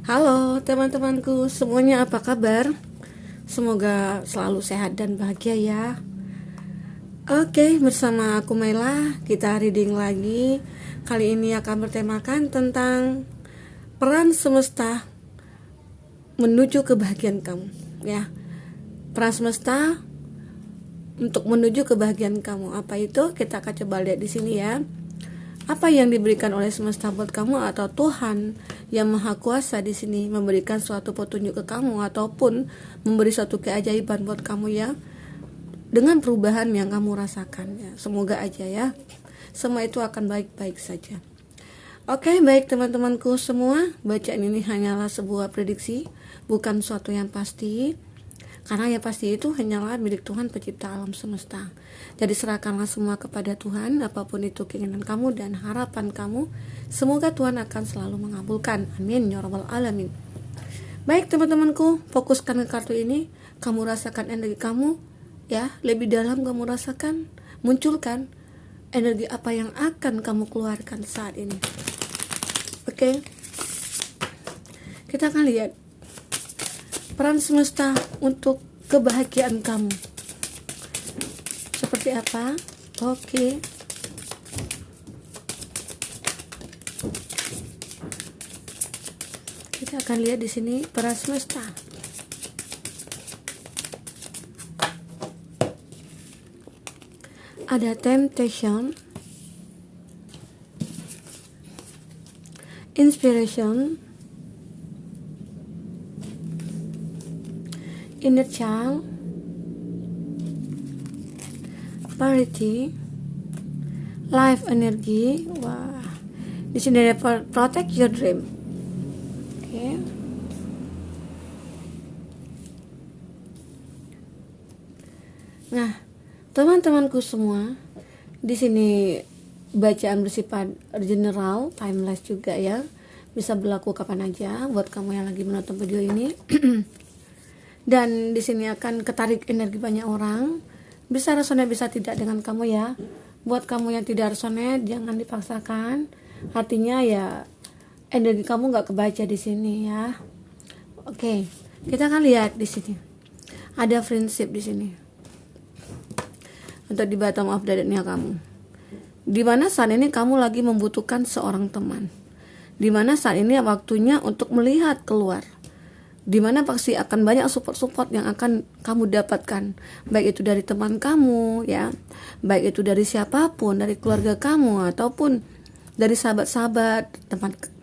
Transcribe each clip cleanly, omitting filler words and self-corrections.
Halo teman-temanku, semuanya apa kabar? Semoga selalu sehat dan bahagia ya. Oke, bersama aku Mela, kita reading lagi. Kali ini akan bertemakan tentang peran semesta menuju kebahagiaan kamu, ya. Peran semesta untuk menuju kebahagiaan kamu. Apa itu? Kita akan coba lihat di sini ya. Apa yang diberikan oleh semesta buat kamu atau Tuhan yang Maha Kuasa di sini memberikan suatu petunjuk ke kamu ataupun memberi suatu keajaiban buat kamu ya, dengan perubahan yang kamu rasakan ya. Semoga aja ya semua itu akan baik-baik saja. Oke, baik teman-temanku semua, bacaan ini hanyalah sebuah prediksi, bukan suatu yang pasti. Karena yang pasti itu hanyalah milik Tuhan pencipta alam semesta. Jadi serahkanlah semua kepada Tuhan, apapun itu keinginan kamu dan harapan kamu. Semoga Tuhan akan selalu mengabulkan. Amin ya rabbal alamin. Baik teman-temanku, fokuskan ke kartu ini. Kamu rasakan energi kamu, ya, lebih dalam kamu rasakan. Munculkan energi apa yang akan kamu keluarkan saat ini. Oke. Kita akan lihat peran semesta untuk kebahagiaan kamu seperti apa? Oke. Kita akan lihat di sini peran semesta. Ada temptation, inspiration, inner child, parity, life energy. Wah, di sini ada protect your dream. Oke. Nah, teman-temanku semua, di sini bacaan bersifat general, timeless juga ya. Bisa berlaku kapan aja buat kamu yang lagi menonton video ini. Dan di sini akan ketarik energi banyak orang. Bisa resonate, bisa tidak dengan kamu ya. Buat kamu yang tidak resonate, jangan dipaksakan. Artinya ya energi kamu nggak kebaca di sini ya. Oke, kita akan lihat di sini. Ada friendship di sini. Untuk di bottom of the deck-nya kamu. Dimana saat ini kamu lagi membutuhkan seorang teman. Dimana saat ini waktunya untuk melihat keluar. Dimana pasti akan banyak support yang akan kamu dapatkan, baik itu dari teman kamu ya, baik itu dari siapapun, dari keluarga kamu ataupun dari sahabat-sahabat,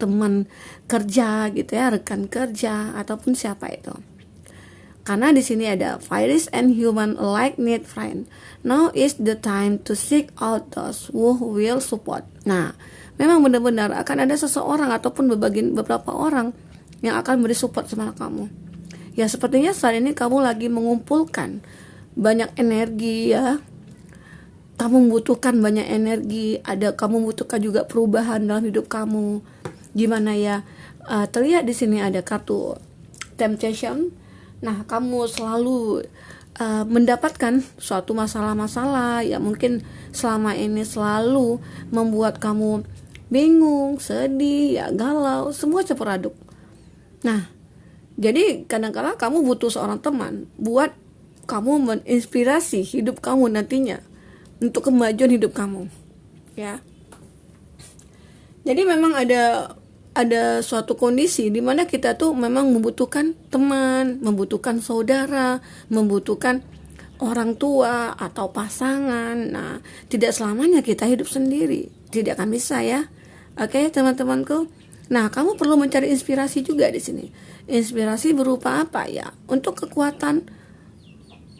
teman kerja gitu ya, rekan kerja ataupun siapa itu. Karena di sini ada virus and human alike need friend. Now is the time to seek out those who will support. Nah, memang benar-benar akan ada seseorang ataupun beberapa orang yang akan beri support sama kamu. Ya sepertinya saat ini kamu lagi mengumpulkan banyak energi ya. Kamu membutuhkan banyak energi. Kamu membutuhkan juga perubahan dalam hidup kamu. Gimana ya? Terlihat di sini ada kartu temptation. Nah, kamu selalu mendapatkan suatu masalah-masalah ya, mungkin selama ini selalu membuat kamu bingung, sedih, ya galau, semua campur aduk. Nah, jadi kadang-kadang kamu butuh seorang teman buat kamu menginspirasi hidup kamu nantinya untuk kemajuan hidup kamu, ya. Jadi memang ada suatu kondisi di mana kita tuh memang membutuhkan teman, membutuhkan saudara, membutuhkan orang tua atau pasangan. Nah, tidak selamanya kita hidup sendiri, tidak akan bisa ya. Oke, teman-temanku. Nah, kamu perlu mencari inspirasi juga di sini. Inspirasi berupa apa ya? Untuk kekuatan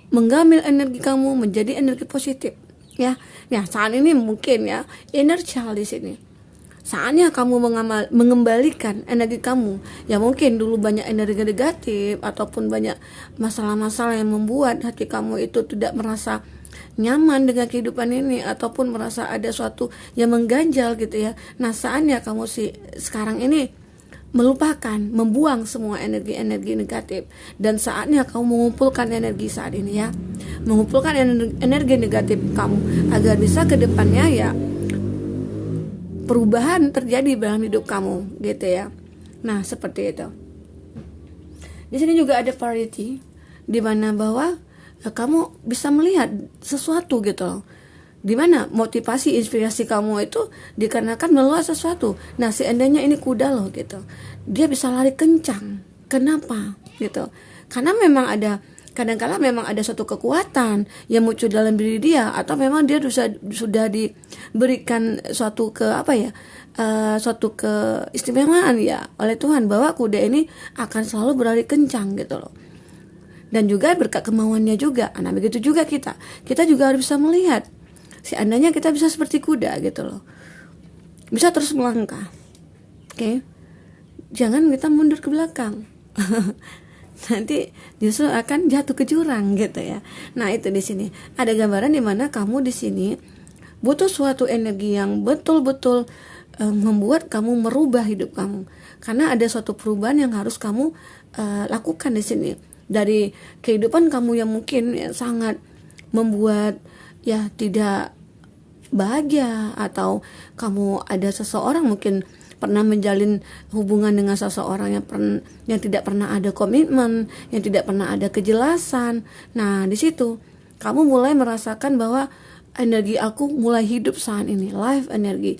mengambil energi kamu menjadi energi positif, ya. Ya, saat ini mungkin ya inner child di sini. Saatnya kamu mengembalikan energi kamu. Ya mungkin dulu banyak energi negatif ataupun banyak masalah-masalah yang membuat hati kamu itu tidak merasa nyaman dengan kehidupan ini ataupun merasa ada suatu yang mengganjal gitu ya. Nah, saatnya kamu sekarang ini melupakan, membuang semua energi-energi negatif, dan saatnya kamu mengumpulkan energi saat ini ya. Mengumpulkan energi negatif kamu agar bisa ke depannya ya perubahan terjadi dalam hidup kamu gitu ya. Nah, seperti itu. Di sini juga ada parity, di mana bahwa kamu bisa melihat sesuatu gitu loh. Di mana motivasi inspirasi kamu itu dikarenakan melalui sesuatu. Nah, seandainya ini kuda loh gitu, dia bisa lari kencang. Kenapa gitu? Karena memang ada, kadang-kala memang ada suatu kekuatan yang muncul dalam diri dia, atau memang dia sudah diberikan suatu suatu keistimewaan ya oleh Tuhan, bahwa kuda ini akan selalu berlari kencang gitu loh. Dan juga berkat kemauannya juga. Nah, begitu juga kita juga harus bisa melihat seandainya kita bisa seperti kuda gitu loh, bisa terus melangkah. Oke. Jangan kita mundur ke belakang. Nanti justru akan jatuh ke jurang gitu ya. Nah, itu di sini ada gambaran di mana kamu di sini butuh suatu energi yang betul-betul membuat kamu merubah hidup kamu, karena ada suatu perubahan yang harus kamu lakukan di sini dari kehidupan kamu yang mungkin sangat membuat ya tidak bahagia, atau kamu ada seseorang mungkin pernah menjalin hubungan dengan seseorang yang tidak pernah ada komitmen, yang tidak pernah ada kejelasan. Nah, di situ kamu mulai merasakan bahwa energi aku mulai hidup saat ini, life energi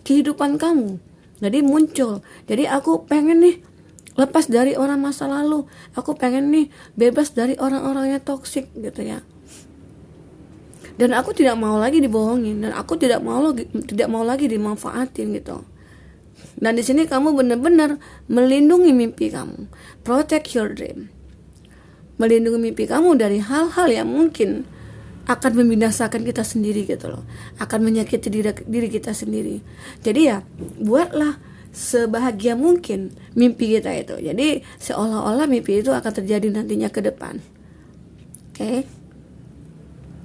kehidupan kamu. Jadi muncul. Jadi aku pengen nih lepas dari orang masa lalu. Aku pengen nih bebas dari orang-orang yang toksik gitu ya. Dan aku tidak mau lagi dibohongin, dan aku tidak mau lagi dimanfaatin gitu. Dan di sini kamu benar-benar melindungi mimpi kamu, protect your dream, melindungi mimpi kamu dari hal-hal yang mungkin akan membinasakan kita sendiri gitu loh, akan menyakiti diri kita sendiri. Jadi ya buatlah sebahagia mungkin mimpi kita itu. Jadi seolah-olah mimpi itu akan terjadi nantinya ke depan. Oke.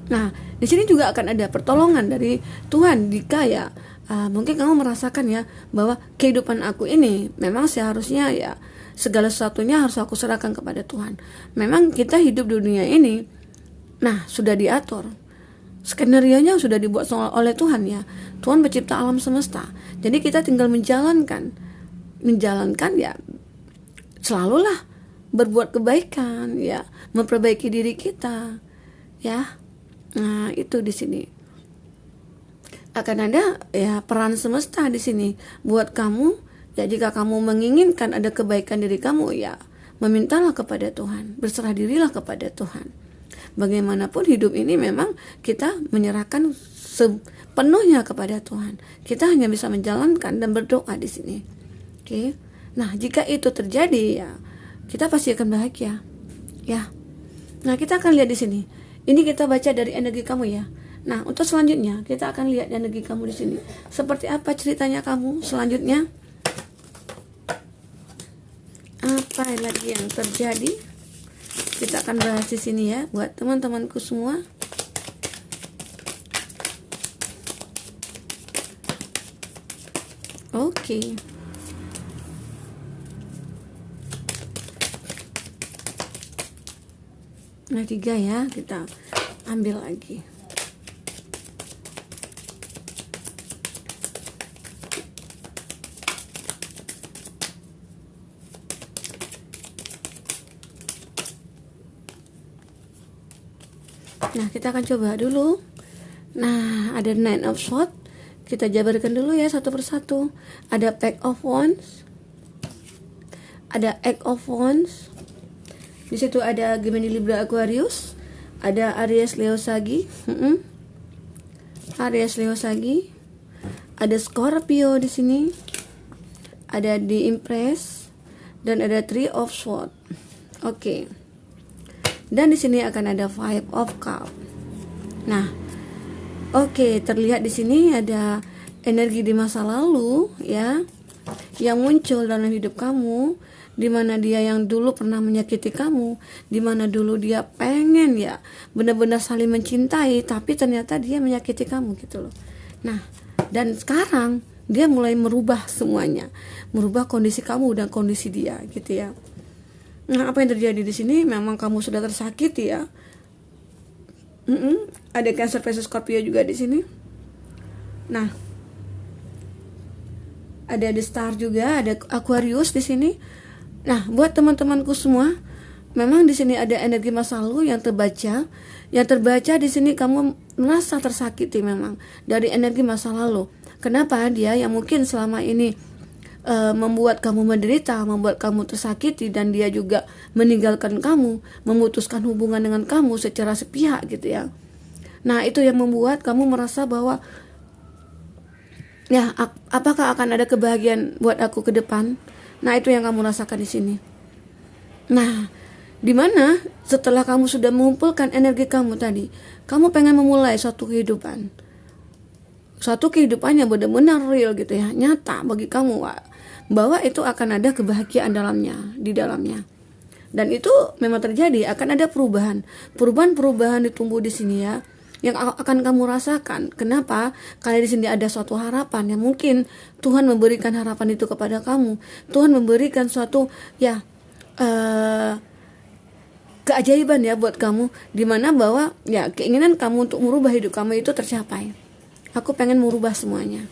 Nah, di sini juga akan ada pertolongan dari Tuhan jika ya mungkin kamu merasakan ya bahwa kehidupan aku ini memang seharusnya ya segala sesuatunya harus aku serahkan kepada Tuhan. Memang kita hidup di dunia ini, nah sudah diatur, skenario-nya sudah dibuat oleh Tuhan ya. Tuhan pencipta alam semesta. Jadi kita tinggal menjalankan ya, selalulah berbuat kebaikan ya, memperbaiki diri kita ya. Nah, itu di sini akan ada ya peran semesta di sini buat kamu ya. Jika kamu menginginkan ada kebaikan diri kamu ya, memintalah kepada Tuhan, berserah dirilah kepada Tuhan. Bagaimanapun hidup ini memang kita menyerahkan sepenuhnya kepada Tuhan. Kita hanya bisa menjalankan dan berdoa di sini. Oke. Nah, jika itu terjadi ya, kita pasti akan bahagia. Ya. Nah, kita akan lihat di sini. Ini kita baca dari energi kamu ya. Nah, untuk selanjutnya kita akan lihat energi kamu di sini. Seperti apa ceritanya kamu selanjutnya? Apa lagi yang terjadi? Kita akan bahas di sini ya buat teman-temanku semua. Oke. Nah, 3 ya, kita ambil lagi. Nah, kita akan coba dulu. Nah, ada Nine of Swords. Kita jabarkan dulu ya satu persatu. Ada Pack of Wands. Ada Eight of Wands. Di situ ada Gemini, Libra, Aquarius. Ada Aries, Leo, Sagi. Aries, Leo, Sagi. Ada Scorpio di sini. Ada di Empress dan ada Three of Swords. Oke. Dan di sini akan ada Five of Cups. Nah, oke, terlihat di sini ada energi di masa lalu ya yang muncul dalam hidup kamu, di mana dia yang dulu pernah menyakiti kamu, di mana dulu dia pengen ya benar-benar saling mencintai, tapi ternyata dia menyakiti kamu gitu loh. Nah, dan sekarang dia mulai merubah semuanya, merubah kondisi kamu dan kondisi dia gitu ya. Nah, apa yang terjadi di sini? Memang kamu sudah tersakiti ya. Ada Cancer, Pisces, Scorpio juga di sini. Nah, ada The Star juga, ada Aquarius di sini. Nah, buat teman-temanku semua, memang di sini ada energi masa lalu yang terbaca. Yang terbaca di sini kamu merasa tersakiti memang dari energi masa lalu. Kenapa? Dia yang mungkin selama ini membuat kamu menderita, membuat kamu tersakiti, dan dia juga meninggalkan kamu, memutuskan hubungan dengan kamu secara sepihak gitu ya. Nah, itu yang membuat kamu merasa bahwa ya, apakah akan ada kebahagiaan buat aku ke depan? Nah, itu yang kamu rasakan di sini. Nah, di mana setelah kamu sudah mengumpulkan energi kamu tadi, kamu pengen memulai suatu kehidupan. Suatu kehidupan yang benar-benar real gitu ya, nyata bagi kamu, bahwa itu akan ada kebahagiaan di dalamnya. Dan itu memang terjadi, akan ada perubahan ditumbuh di sini ya, yang akan kamu rasakan. Kenapa? Karena di sini ada suatu harapan yang mungkin Tuhan memberikan harapan itu kepada kamu. Tuhan memberikan suatu ya keajaiban ya buat kamu, dimana bahwa ya keinginan kamu untuk merubah hidup kamu itu tercapai. Aku pengen merubah semuanya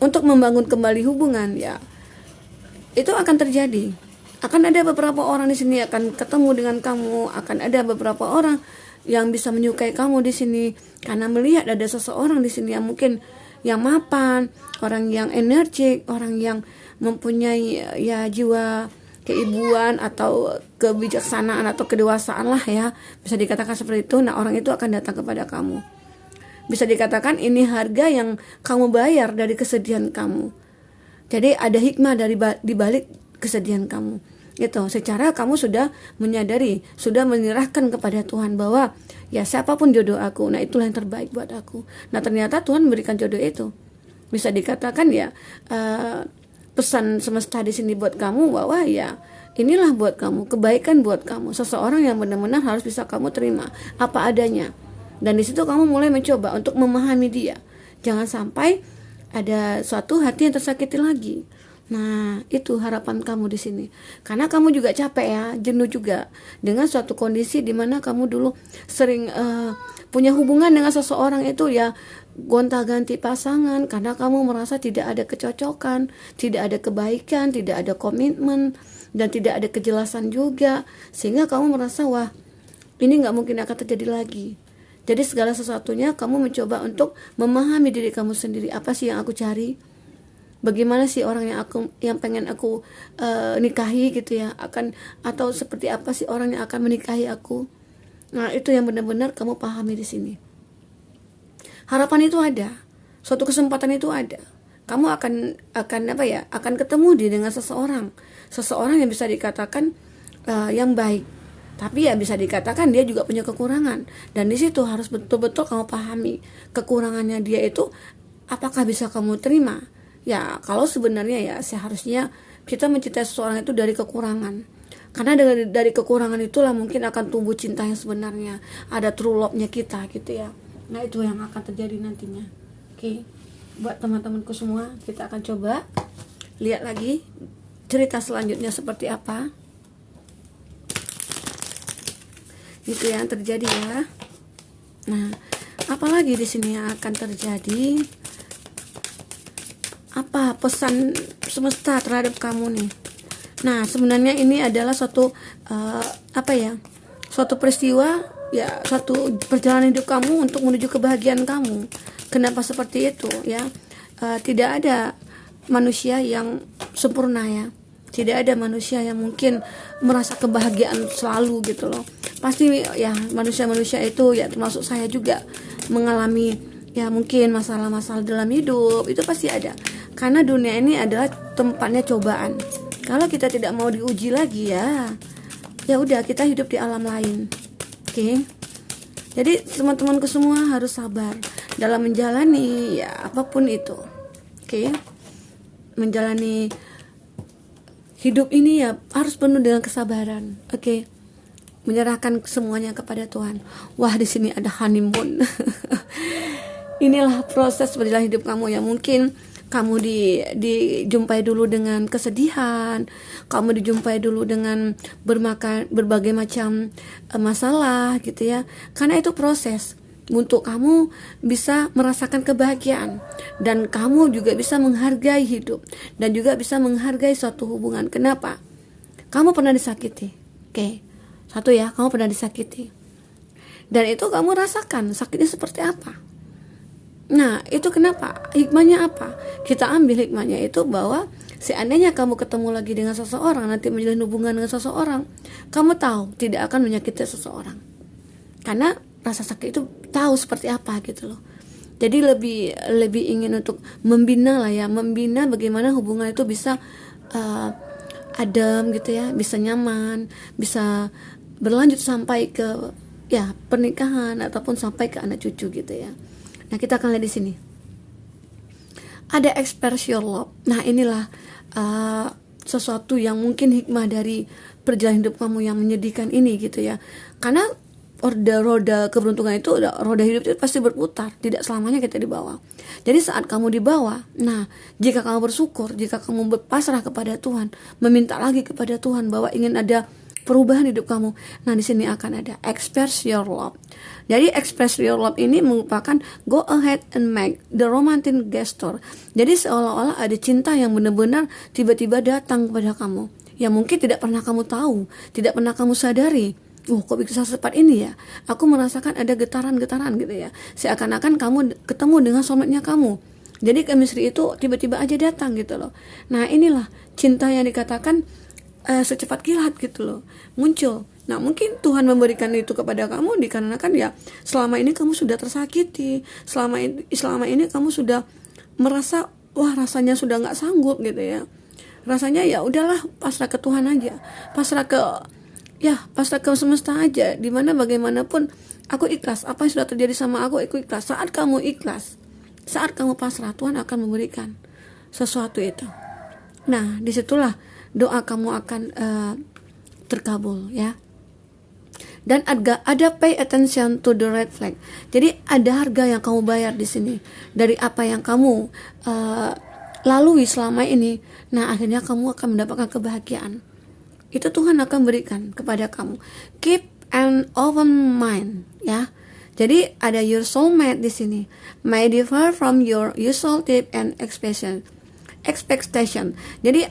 untuk membangun kembali hubungan ya, itu akan terjadi. Akan ada beberapa orang di sini akan ketemu dengan kamu, akan ada beberapa orang yang bisa menyukai kamu di sini karena melihat ada seseorang di sini yang mungkin yang mapan, orang yang energik, orang yang mempunyai ya jiwa keibuan atau kebijaksanaan atau kedewasaan lah ya, bisa dikatakan seperti itu. Nah, orang itu akan datang kepada kamu. Bisa dikatakan ini harga yang kamu bayar dari kesedihan kamu. Jadi ada hikmah di balik kesedihan kamu. Itu secara kamu sudah menyadari, sudah menyerahkan kepada Tuhan bahwa ya siapapun jodoh aku, nah itulah yang terbaik buat aku. Nah, ternyata Tuhan memberikan jodoh itu. Bisa dikatakan ya pesan semesta di sini buat kamu bahwa ya inilah buat kamu, kebaikan buat kamu, seseorang yang benar-benar harus bisa kamu terima apa adanya. Dan di situ kamu mulai mencoba untuk memahami dia. Jangan sampai ada suatu hati yang tersakiti lagi. Nah, itu harapan kamu di sini. Karena kamu juga capek ya, jenuh juga dengan suatu kondisi di mana kamu dulu sering punya hubungan dengan seseorang itu ya gonta-ganti pasangan karena kamu merasa tidak ada kecocokan, tidak ada kebaikan, tidak ada komitmen, dan tidak ada kejelasan juga, sehingga kamu merasa wah ini nggak mungkin akan terjadi lagi. Jadi segala sesuatunya kamu mencoba untuk memahami diri kamu sendiri, apa sih yang aku cari, bagaimana sih orang yang pengen aku nikahi gitu ya, atau seperti apa sih orang yang akan menikahi aku. Nah, itu yang benar-benar kamu pahami di sini. Harapan itu ada, suatu kesempatan itu ada. Kamu akan ketemu dengan seseorang yang bisa dikatakan yang baik. Tapi ya bisa dikatakan dia juga punya kekurangan, dan di situ harus betul-betul kamu pahami kekurangannya dia itu apakah bisa kamu terima. Ya, kalau sebenarnya ya seharusnya kita mencintai seseorang itu dari kekurangan. Karena dari kekurangan itulah mungkin akan tumbuh cinta yang sebenarnya. Ada true love-nya kita gitu ya. Nah, itu yang akan terjadi nantinya. Oke. Buat teman-temanku semua, kita akan coba lihat lagi cerita selanjutnya seperti apa. Itu yang terjadi ya. Nah, apalagi di sini yang akan terjadi? Apa pesan semesta terhadap kamu nih? Nah, sebenarnya ini adalah suatu suatu peristiwa ya, suatu perjalanan hidup kamu untuk menuju kebahagiaan kamu. Kenapa seperti itu ya? Tidak ada manusia yang sempurna ya. Tidak ada manusia yang mungkin merasa kebahagiaan selalu gitu loh. Pasti ya manusia-manusia itu ya termasuk saya juga mengalami ya mungkin masalah-masalah dalam hidup, itu pasti ada. Karena dunia ini adalah tempatnya cobaan. Kalau kita tidak mau diuji lagi ya udah kita hidup di alam lain. Oke. Jadi teman-temanku semua harus sabar dalam menjalani ya apapun itu. Oke. Menjalani hidup ini ya harus penuh dengan kesabaran. Oke. Menyerahkan semuanya kepada Tuhan. Wah, di sini ada honeymoon. Inilah proses berjalan hidup kamu yang mungkin kamu dijumpai dulu dengan kesedihan, kamu dijumpai dulu dengan berbagai macam masalah gitu ya. Karena itu proses. untuk kamu bisa merasakan kebahagiaan, dan kamu juga bisa menghargai hidup, dan juga bisa menghargai suatu hubungan. Kenapa? Kamu pernah disakiti. Oke. Satu ya, kamu pernah disakiti. Dan itu kamu rasakan sakitnya seperti apa. Nah, itu kenapa? Hikmahnya apa? Kita ambil hikmahnya itu bahwa seandainya kamu ketemu lagi dengan seseorang, nanti menjalin hubungan dengan seseorang, kamu tahu tidak akan menyakiti seseorang. Karena rasa sakit itu tahu seperti apa gitu loh. Jadi lebih ingin untuk membina lah ya, membina bagaimana hubungan itu bisa adem gitu ya, bisa nyaman, bisa berlanjut sampai ke ya pernikahan ataupun sampai ke anak cucu gitu ya. Nah, kita akan lihat di sini ada express your love. Nah, inilah sesuatu yang mungkin hikmah dari perjalanan hidup kamu yang menyedihkan ini gitu ya. Karena roda keberuntungan itu, roda hidup itu pasti berputar, tidak selamanya kita di bawah. Jadi saat kamu di bawah, nah jika kamu bersyukur, jika kamu berpasrah kepada Tuhan, meminta lagi kepada Tuhan bahwa ingin ada perubahan hidup kamu, nah di sini akan ada express your love. Jadi express your love ini merupakan go ahead and make the romantic gesture. Jadi seolah-olah ada cinta yang benar-benar tiba-tiba datang kepada kamu, yang mungkin tidak pernah kamu tahu, tidak pernah kamu sadari. Kok bisa secepat ini ya? Aku merasakan ada getaran-getaran gitu ya. Seakan-akan kamu ketemu dengan soulmate-nya kamu. Jadi chemistry itu tiba-tiba aja datang gitu loh. Nah, inilah cinta yang dikatakan secepat kilat gitu loh, muncul. Nah, mungkin Tuhan memberikan itu kepada kamu dikarenakan ya selama ini kamu sudah tersakiti, selama ini kamu sudah merasa wah rasanya sudah nggak sanggup gitu ya. Rasanya ya udahlah, pasrah ke Tuhan aja, pasrah ke semesta aja, dimana bagaimanapun aku ikhlas, apa yang sudah terjadi sama aku ikhlas. Saat kamu ikhlas, saat kamu pasrah, Tuhan akan memberikan sesuatu itu. Nah, disitulah doa kamu akan terkabul ya. Dan ada pay attention to the red flag. Jadi ada harga yang kamu bayar di sini dari apa yang kamu lalui selama ini. Nah, akhirnya kamu akan mendapatkan kebahagiaan. Itu Tuhan akan berikan kepada kamu. Keep an open mind ya. Jadi ada your soulmate di sini. May differ from your usual type and expectation. Jadi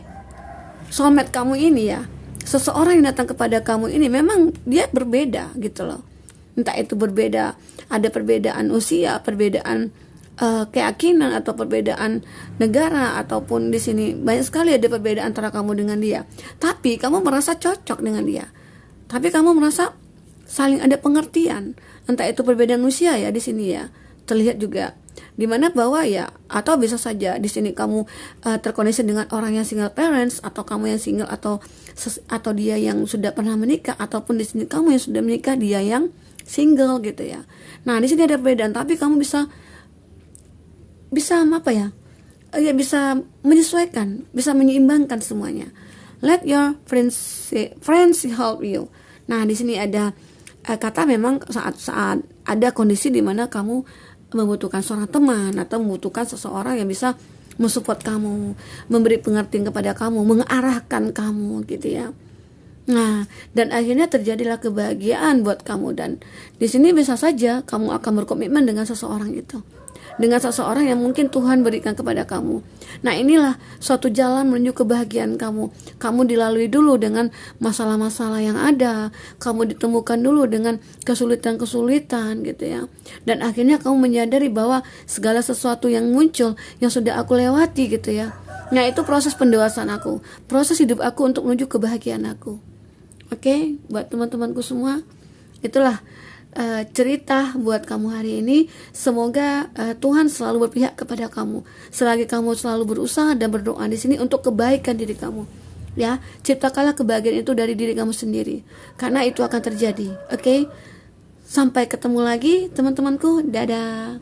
soulmate kamu ini ya, seseorang yang datang kepada kamu ini memang dia berbeda gitu loh. Entah itu berbeda, ada perbedaan usia, perbedaan keyakinan atau perbedaan negara, ataupun di sini banyak sekali ada perbedaan antara kamu dengan dia. Tapi kamu merasa cocok dengan dia. Tapi kamu merasa saling ada pengertian. Entah itu perbedaan usia ya di sini ya. Terlihat juga dimana bahwa ya, atau bisa saja di sini kamu terkoneksi dengan orang yang single parents, atau kamu yang single, atau dia yang sudah pernah menikah, ataupun di sini kamu yang sudah menikah, dia yang single gitu ya. Nah, di sini ada perbedaan, tapi kamu bisa apa ya? Bisa menyesuaikan, bisa menyeimbangkan semuanya. Let your friends help you. Nah, di sini ada kata memang saat ada kondisi di mana kamu membutuhkan seorang teman atau membutuhkan seseorang yang bisa mensupport kamu, memberi pengertian kepada kamu, mengarahkan kamu gitu ya. Nah, dan akhirnya terjadilah kebahagiaan buat kamu, dan di sini bisa saja kamu akan berkomitmen dengan seseorang itu. Dengan seseorang yang mungkin Tuhan berikan kepada kamu. Nah, inilah suatu jalan menuju kebahagiaan kamu. Kamu dilalui dulu dengan masalah-masalah yang ada. Kamu ditemukan dulu dengan kesulitan-kesulitan gitu ya. Dan akhirnya kamu menyadari bahwa segala sesuatu yang muncul, yang sudah aku lewati gitu ya. Nah, itu proses pendewasaan aku. Proses hidup aku untuk menuju kebahagiaan aku. Oke, buat teman-temanku semua, itulah cerita buat kamu hari ini. Semoga Tuhan selalu berpihak kepada kamu selagi kamu selalu berusaha dan berdoa di sini untuk kebaikan diri kamu ya. Ciptakanlah kebahagiaan itu dari diri kamu sendiri, karena itu akan terjadi. Oke, sampai ketemu lagi teman-temanku, dadah.